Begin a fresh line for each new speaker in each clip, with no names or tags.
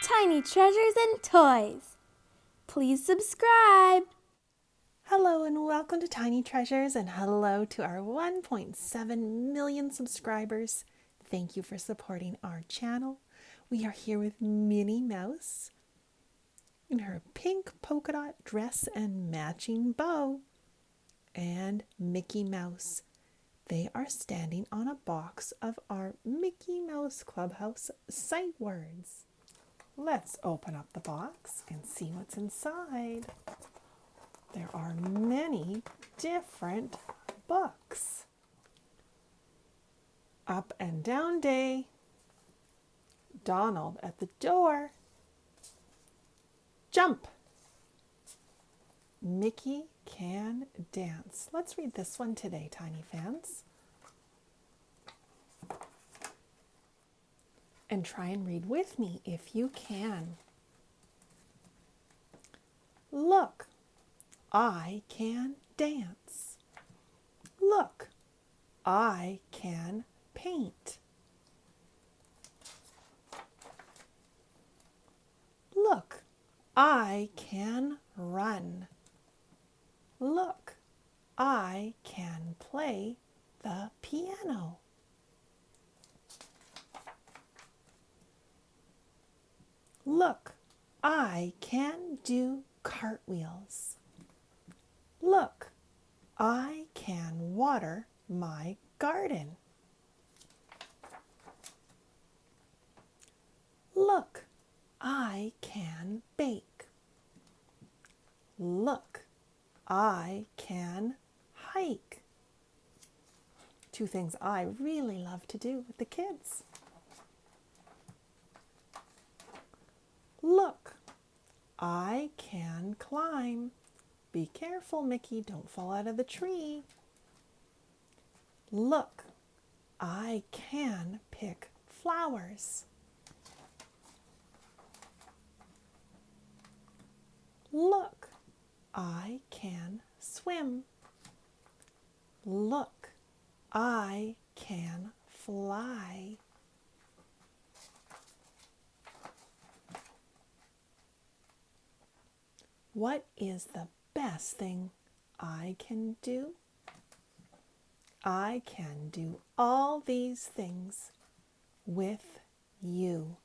Tiny Treasures and Toys. Please subscribe.
Hello and welcome to Tiny Treasures, and hello to our 1.7 million subscribers. Thank you for supporting our channel. We are here with Minnie Mouse in her pink polka dot dress and matching bow, and Mickey Mouse. They are standing on a box of our Mickey Mouse Clubhouse sight words. Let's open up the box and see what's inside. There are many different books. Up and Down Day, Donald at the Door, Jump, Mickey Can Dance. Let's read this one today, tiny fans. And try and read with me if you can. Look, I can dance. Look, I can paint. Look, I can run. Look, I can play the piano. Look, I can do cartwheels. Look, I can water my garden. Look, I can bake. Look, I can hike. Two things I really love to do with the kids. Look, I can climb. Be careful, Mickey, don't fall out of the tree. Look, I can pick flowers. Look, I can swim. Look, I can fly. What is the best thing I can do? I can do all these things with you.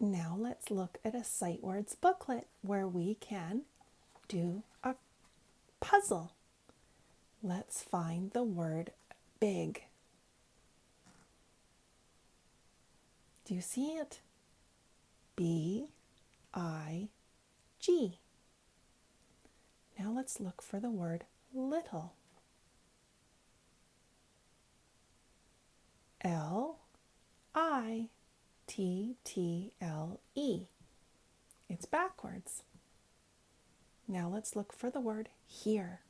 Now let's look at a sight words booklet where we can do a puzzle. Let's find the word big. Do you see it? B-I-G. Now let's look for the word little. L-I-T-T-L-E. It's backwards. Now let's look for the word here.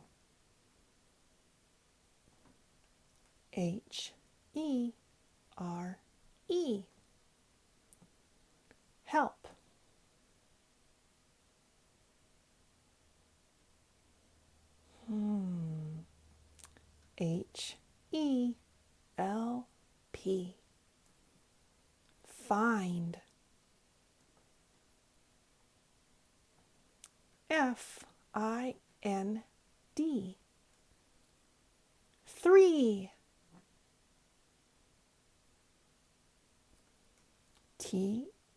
H-E-R-E. Help. H-E-L-P. Find. F-I-N-D. 3. T-H-R-E-E.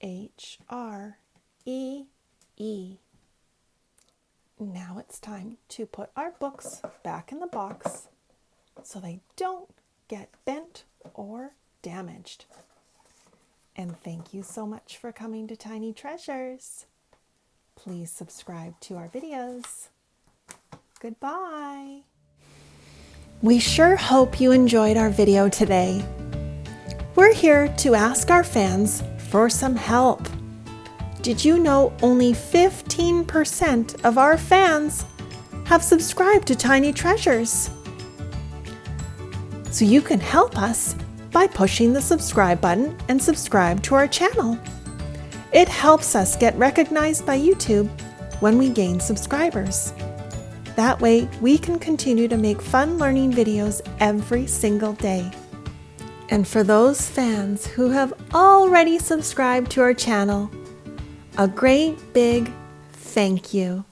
Now it's time to put our books back in the box so they don't get bent or damaged. And thank you so much for coming to Tiny Treasures. Please subscribe to our videos. Goodbye. We sure hope you enjoyed our video today. We're here to ask our fans for some help. Did you know only 15% of our fans have subscribed to Tiny Treasures? So you can help us by pushing the subscribe button and subscribe to our channel. It helps us get recognized by YouTube when we gain subscribers. That way we can continue to make fun learning videos every single day. And for those fans who have already subscribed to our channel, a great big thank you.